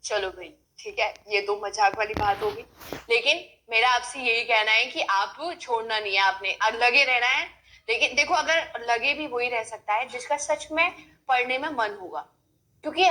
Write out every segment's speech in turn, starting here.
चलो भाई ठीक है, ये तो मजाक वाली बात होगी, लेकिन मेरा आपसे यही कहना है कि आप छोड़ना नहीं है, आपने लगे रहना है। लेकिन देखो, अगर लगे भी वही रह सकता है जिसका सच में पढ़ने में मन होगा, क्योंकि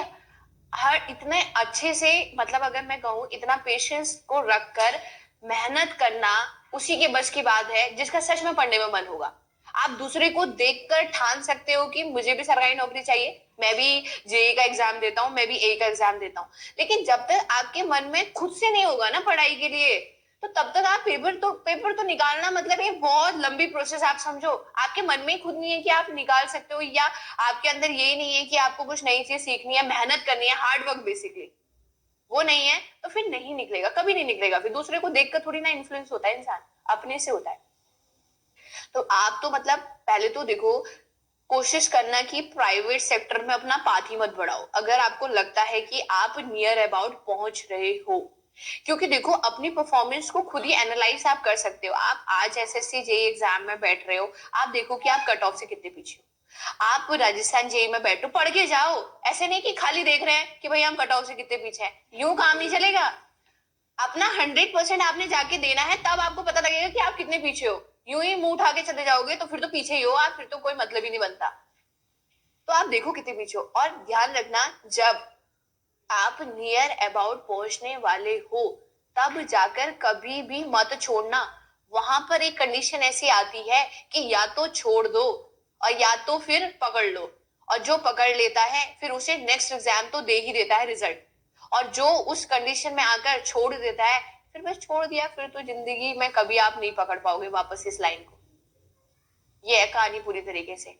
हर इतने अच्छे से, मतलब अगर मैं कहूँ इतना पेशेंस को रखकर मेहनत करना उसी के बस की बात है जिसका सच में पढ़ने में मन होगा। आप दूसरे को देखकर ठान सकते हो कि मुझे भी सरकारी नौकरी चाहिए, मैं भी जेई का एग्जाम देता हूँ, मैं भी ए का एग्जाम देता हूँ, लेकिन जब तक आपके मन में खुद से नहीं होगा ना पढ़ाई के लिए, तो तब तक आप पेपर तो निकालना, मतलब ये बहुत लंबी प्रोसेस आप समझो। आपके मन में ही खुद नहीं है कि आप निकाल सकते हो, या आपके अंदर यही नहीं है कि आपको कुछ नई चीज सीखनी है, मेहनत करनी है, हार्ड वर्क बेसिकली वो नहीं है, तो फिर नहीं निकलेगा, कभी नहीं निकलेगा। फिर दूसरे को देखकर थोड़ी ना इन्फ्लुएंस होता है इंसान, अपने से होता है। तो आप तो मतलब पहले तो देखो, कोशिश करना कि प्राइवेट सेक्टर में अपना पाथ ही मत बढ़ाओ अगर आपको लगता है कि आप नियर अबाउट पहुंच रहे हो। क्योंकि देखो, अपनी परफॉर्मेंस को खुद ही एनालाइज आप कर सकते हो। आप आज एसएससी जेई एग्जाम में बैठ रहे हो, आप देखो कि आप कट ऑफ से कितने पीछे हो। आप राजस्थान जेई में बैठो, पढ़ के जाओ, ऐसे नहीं कि खाली देख रहे हैं कि भाई हम कट ऑफ से कितने पीछे हैं, यूं काम नहीं चलेगा। अपना 100% आपने जाके देना है, तब आपको पता लगेगा कि आप कितने पीछे हो। यूं ही मुंह उठा के चले जाओगे तो फिर तो पीछे ही हो आप, फिर तो कोई मतलब ही नहीं बनता। तो आप देखो कितने पीछे हो, और ध्यान रखना, जब आप नियर अबाउट पहुंचने वाले हो तब जाकर कभी भी मत छोड़ना। वहां पर एक कंडीशन ऐसी आती है कि या तो छोड़ दो और या तो फिर पकड़ लो, और जो पकड़ लेता है फिर उसे नेक्स्ट एग्जाम तो दे ही देता है रिजल्ट, और जो उस कंडीशन में आकर छोड़ देता है, फिर बस छोड़ दिया, फिर तो जिंदगी में कभी आप नहीं पकड़ पाओगे वापस इस लाइन को। ये है कहानी पूरी तरीके से।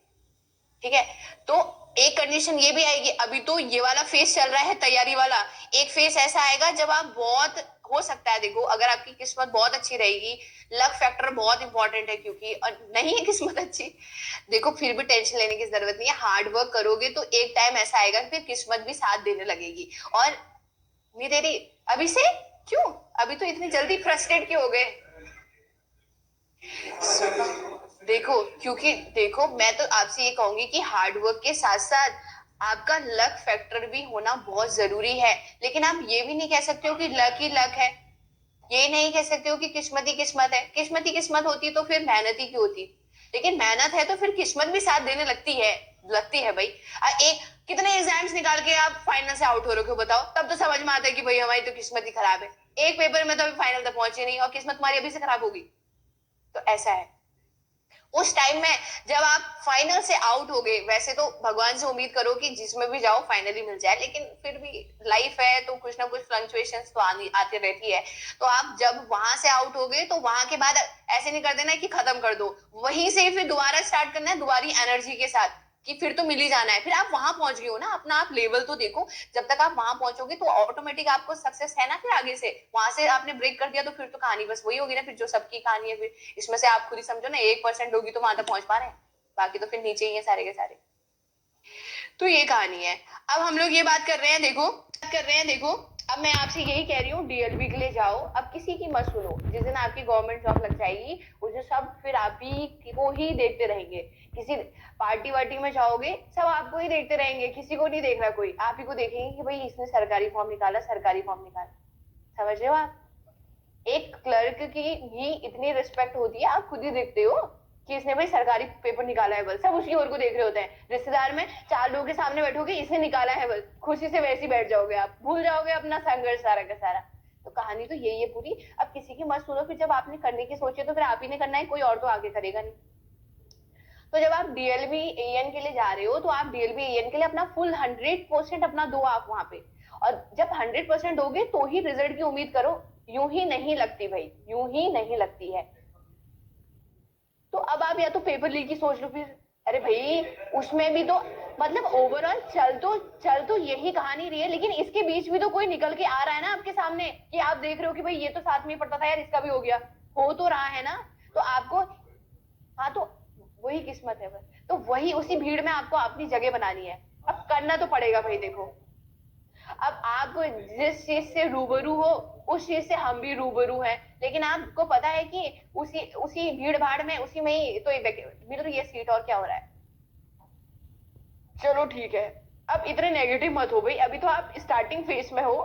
ठीक है, तो एक कंडीशन ये भी आएगी, अभी तो ये वाला फेस चल रहा है तैयारी वाला, एक फेस ऐसा आएगा जब आप बहुत, हो सकता है देखो, अगर आपकी किस्मत बहुत अच्छी रहेगी, लक फैक्टर बहुत इंपॉर्टेंट है, क्योंकि और नहीं है किस्मत अच्छी, देखो फिर भी टेंशन लेने की जरूरत नहीं है, हार्ड वर्क करोगे तो एक टाइम ऐसा आएगा फिर किस्मत भी साथ देने लगेगी। और नहीं दे रही अभी से, क्यों अभी तो इतनी जल्दी फ्रस्ट्रेट क्यों हो गए? देखो, क्योंकि देखो, मैं तो आपसे ये कहूंगी कि हार्ड वर्क के साथ साथ आपका लक फैक्टर भी होना बहुत जरूरी है। लेकिन आप ये भी नहीं कह सकते हो कि लक ही लक है, ये नहीं कह सकते हो कि किस्मत ही किस्मत है। किस्मत ही किस्मत होती तो फिर मेहनत ही क्यों होती? लेकिन मेहनत है तो फिर किस्मत भी साथ देने लगती है भाई। एक कितने एग्जाम्स निकाल के आप फाइनल से आउट हो रहे हो बताओ, तब तो समझ में आता है कि भाई हमारी तो किस्मत ही खराब है। एक पेपर में तो अभी फाइनल तक पहुंचे नहीं और किस्मत तुम्हारी अभी से खराब होगी, तो ऐसा है। उस टाइम में जब आप फाइनल से आउट हो गए, वैसे तो भगवान से उम्मीद करो कि जिसमें भी जाओ फाइनली मिल जाए, लेकिन फिर भी लाइफ है तो कुछ ना कुछ फ्लक्चुएशंस तो आती रहती है। तो आप जब वहां से आउट हो गए तो वहां के बाद ऐसे नहीं कर देना कि खत्म कर दो, वहीं से फिर दोबारा स्टार्ट करना है, दोबारी एनर्जी के साथ, कि फिर तो मिल ही जाना है। फिर आप वहां पहुंच गए हो ना, अपना आप लेवल तो देखो, जब तक आप वहां पहुंचोगे तो ऑटोमेटिक आपको सक्सेस है ना। फिर आगे से वहां से आपने ब्रेक कर दिया तो फिर तो कहानी बस वही होगी ना, फिर जो सबकी कहानी है, फिर इसमें से आप खुद ही समझो ना, 1% होगी तो वहां तक पहुंच पा रहे हैं, बाकी तो फिर नीचे ही है सारे के सारे। तो ये कहानी है। अब हम लोग ये बात कर रहे हैं, देखो, अब मैं आपसे यही कह रही हूँ, डीएलबी के लिए जाओ, अब किसी की मत सुनो। जिस दिन आपकी गवर्नमेंट जॉब लग जाएगी उस दिन सब फिर आप ही को ही देखते रहेंगे। किसी पार्टी वार्टी में जाओगे सब आपको ही देखते रहेंगे, किसी को नहीं देख रहा कोई, आप ही को देखेंगे कि भाई इसने सरकारी फॉर्म निकाला, सरकारी फॉर्म निकाला। समझ रहे हो आप? एक क्लर्क की भी इतनी रिस्पेक्ट होती है, आप खुद ही देखते हो कि इसने भाई सरकारी पेपर निकाला है, बस सब उसकी ओर को देख रहे होते हैं। रिश्तेदार में 4 लोगों के सामने बैठोगे, इसने निकाला है, बस खुशी से वैसे ही बैठ जाओगे, आप भूल जाओगे अपना संघर्ष सारा का सारा। तो कहानी तो यही है पूरी। अब किसी की मत सुनो, फिर जब आपने करने की सोचे तो फिर आप ही ने करना है, कोई और तो आगे करेगा नहीं। तो जब आप डीएलबी एएन के लिए जा रहे हो तो आप डीएलबी एएन के लिए अपना फुल 100% अपना दो आप वहां पे। और जब 100% दोगे तो ही रिजल्ट की उम्मीद करो, यूं ही नहीं लगती भाई, यूं ही नहीं लगती है। तो अब आप या तो पेपर लीक की सोच लो फिर, अरे भाई उसमें भी तो, मतलब ओवरऑल चल तो यही कहानी रही है, लेकिन इसके बीच भी तो कोई निकल के आ रहा है ना आपके सामने, कि आप देख रहे हो कि भाई ये तो साथ में पढ़ता था यार, इसका भी हो गया, हो तो रहा है ना। तो आपको, हाँ तो वही किस्मत है बस, तो वही उसी भीड़ में आपको अपनी जगह बनानी है। अब करना तो पड़ेगा भाई। देखो, अब आप जिस चीज से रूबरू हो उस चीज से हम भी रूबरू हैं, लेकिन आपको पता है कि उसी उसी भीड़ भाड़ में, उसी में ही तो ये सीट, और क्या हो रहा है? चलो ठीक है, अब इतने नेगेटिव मत हो भाई, अभी तो आप स्टार्टिंग फेज में हो।